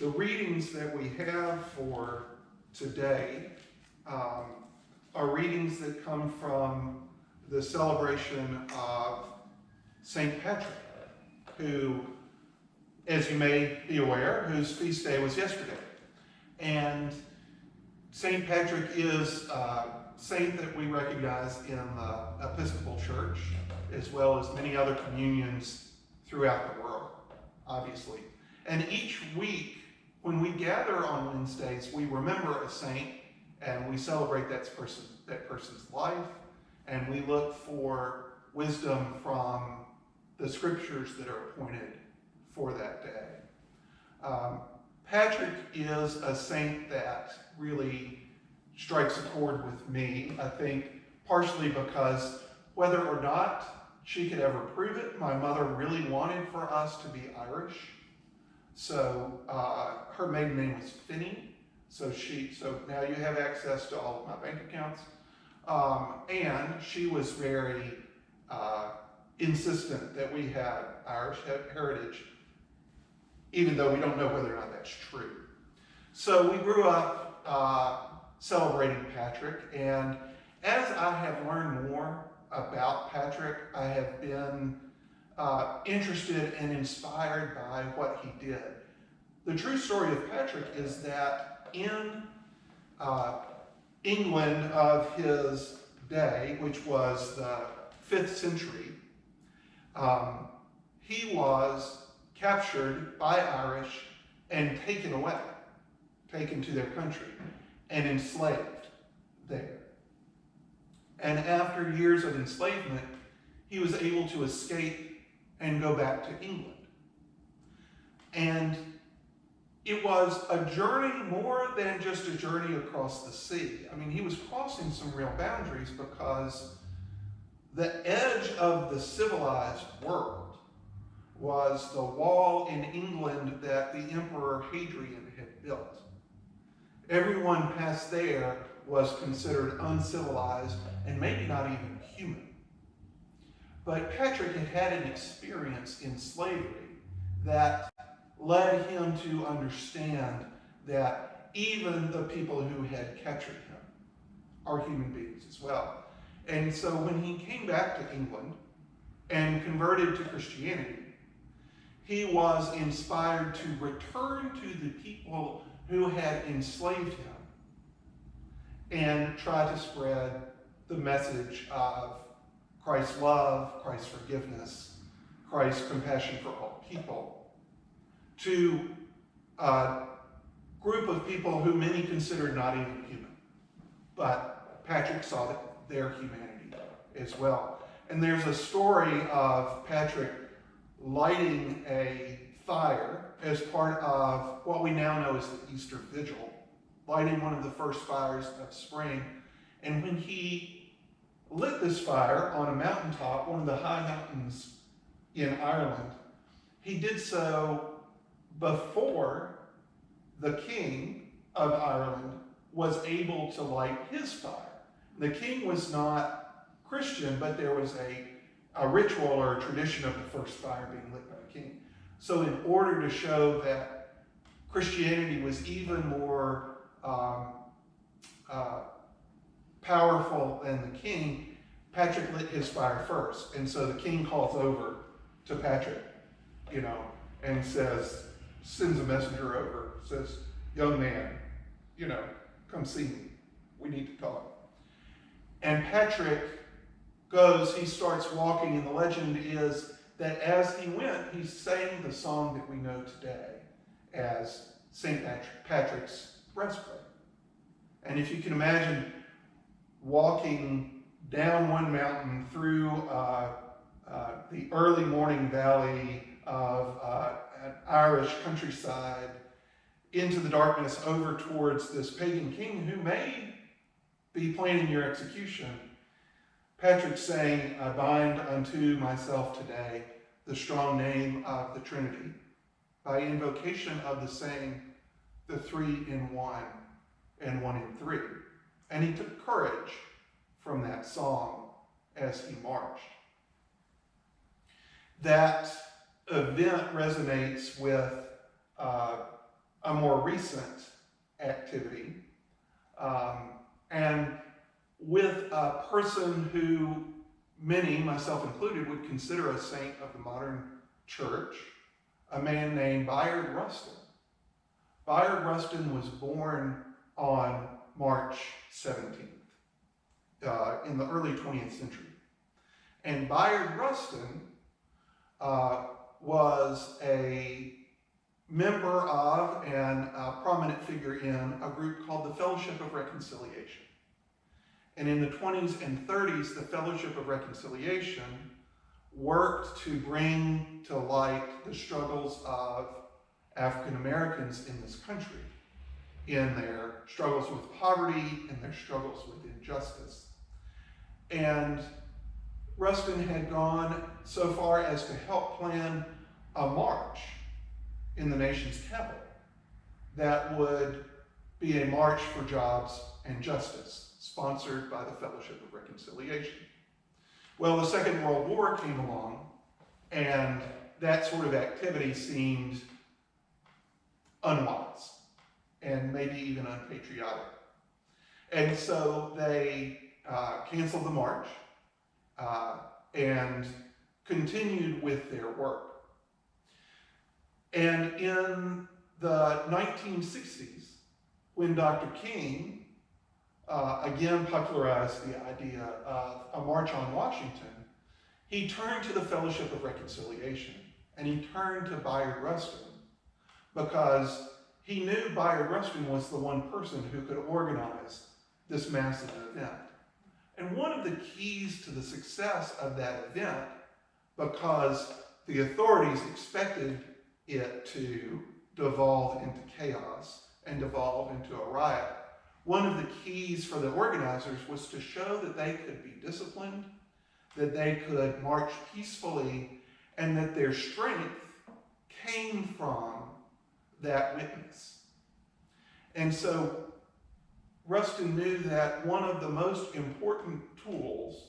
The readings that we have for today are readings that come from the celebration of St. Patrick, who, as you may be aware, whose feast day was yesterday. And St. Patrick is a saint that we recognize in the Episcopal Church, as well as many other communions throughout the world, obviously. And each week, when we gather on Wednesdays, we remember a saint and we celebrate that person's life, and we look for wisdom from the scriptures that are appointed for that day. Patrick is a saint that really strikes a chord with me, I think, partially because whether or not she could ever prove it, my mother really wanted for us to be Irish. So her maiden name was Finney. So now you have access to all of my bank accounts. And she was very insistent that we had Irish heritage, even though we don't know whether or not that's true. So we grew up celebrating Patrick, and as I have learned more about Patrick, I have been interested and inspired by what he did. The true story of Patrick is that in England of his day, which was the 5th century, he was captured by Irish and taken away, taken to their country, and enslaved there. And after years of enslavement, he was able to escape and go back to England. And it was a journey more than just a journey across the sea. I mean, he was crossing some real boundaries because the edge of the civilized world was the wall in England that the Emperor Hadrian had built. Everyone past there was considered uncivilized and maybe not even human. But Patrick had had an experience in slavery that led him to understand that even the people who had captured him are human beings as well. And so when he came back to England and converted to Christianity, he was inspired to return to the people who had enslaved him and try to spread the message of Christ's love, Christ's forgiveness, Christ's compassion for all people to a group of people who many considered not even human. But Patrick saw their humanity as well. And there's a story of Patrick lighting a fire as part of what we now know as the Easter Vigil, lighting one of the first fires of spring. And when he lit this fire on a mountaintop, one of the high mountains in Ireland, he did so before the king of Ireland was able to light his fire. The king was not Christian, but there was a ritual or a tradition of the first fire being lit by the king. So in order to show that Christianity was even more powerful than the king, Patrick lit his fire first. And so the king calls over to Patrick, and sends a messenger over, says, "Young man, come see me. We need to talk." And Patrick goes, he starts walking, and the legend is that as he went, he sang the song that we know today as St. Patrick's Breastplate. And if you can imagine walking down one mountain through the early morning valley of an Irish countryside into the darkness over towards this pagan king who may be planning your execution, Patrick saying, "I bind unto myself today the strong name of the Trinity, by invocation of the same, the three in one and one in three." And he took courage from that song as he marched. That event resonates with a more recent activity, and with a person who many, myself included, would consider a saint of the modern church, a man named Bayard Rustin. Bayard Rustin was born on March 17th, in the early 20th century. And Bayard Rustin was a member of and a prominent figure in a group called the Fellowship of Reconciliation. And in the 20s and 30s, the Fellowship of Reconciliation worked to bring to light the struggles of African Americans in this country, in their struggles with poverty and their struggles with injustice. And Rustin had gone so far as to help plan a march in the nation's capital that would be a march for jobs and justice, sponsored by the Fellowship of Reconciliation. Well, the Second World War came along, and that sort of activity seemed unwise and maybe even unpatriotic. And so they canceled the march and continued with their work. And in the 1960s, when Dr. King again popularized the idea of a march on Washington, he turned to the Fellowship of Reconciliation, and he turned to Bayard Rustin, because he knew Bayard Rustin was the one person who could organize this massive event. And one of the keys to the success of that event, because the authorities expected it to devolve into chaos and devolve into a riot, one of the keys for the organizers was to show that they could be disciplined, that they could march peacefully, and that their strength came from that witness. And so Rustin knew that one of the most important tools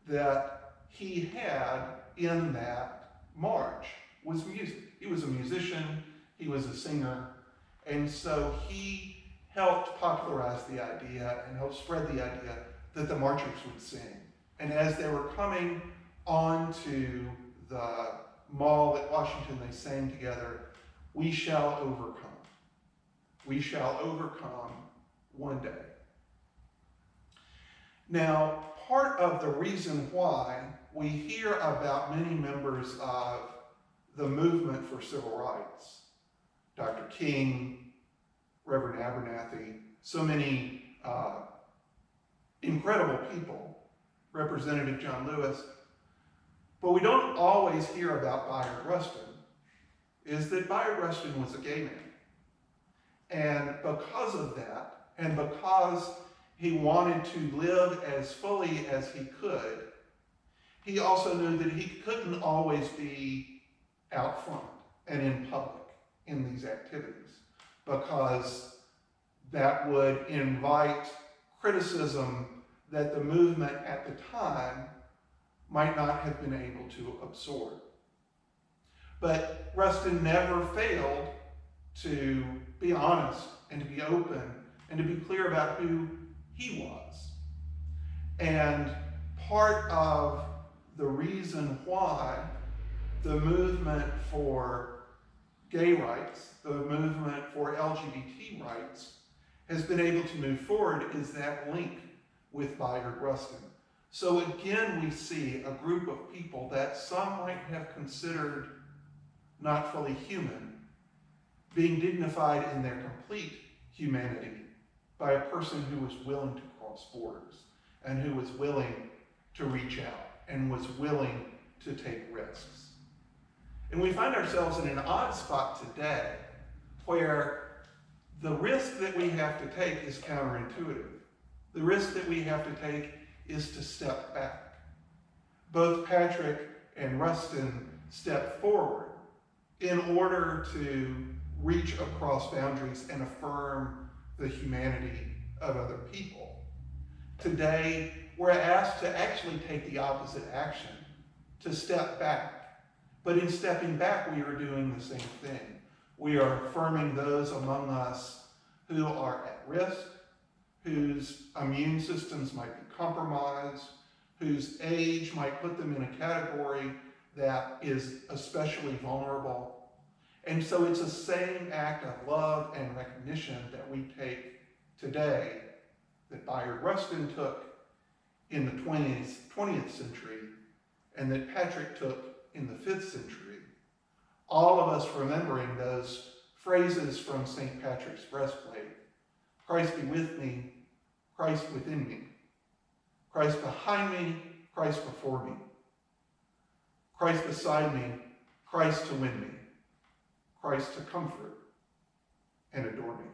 that he had in that march was music. He was a musician, he was a singer, and so he helped popularize the idea and helped spread the idea that the marchers would sing. And as they were coming onto the mall at Washington, they sang together, "We shall overcome. We shall overcome one day." Now, part of the reason why we hear about many members of the movement for civil rights, Dr. King, Reverend Abernathy, so many incredible people, Representative John Lewis, but we don't always hear about Bayard Rustin, is that Bayard Rustin was a gay man. And because of that, and because he wanted to live as fully as he could, he also knew that he couldn't always be out front and in public in these activities, because that would invite criticism that the movement at the time might not have been able to absorb. But Rustin never failed to be honest and to be open and to be clear about who he was. And part of the reason why the movement for gay rights, the movement for LGBT rights, has been able to move forward is that link with Bayard Rustin. So again, we see a group of people that some might have considered not fully human, being dignified in their complete humanity by a person who was willing to cross borders and who was willing to reach out and was willing to take risks. And we find ourselves in an odd spot today where the risk that we have to take is counterintuitive. The risk that we have to take is to step back. Both Patrick and Rustin stepped forward in order to reach across boundaries and affirm the humanity of other people. Today, we're asked to actually take the opposite action, to step back. But in stepping back, we are doing the same thing. We are affirming those among us who are at risk, whose immune systems might be compromised, whose age might put them in a category that is especially vulnerable. And so it's the same act of love and recognition that we take today that Bayard Rustin took in the 20th century and that Patrick took in the 5th century. All of us remembering those phrases from St. Patrick's breastplate. Christ be with me, Christ within me. Christ behind me, Christ before me. Christ beside me, Christ to win me. Christ to comfort and adore me.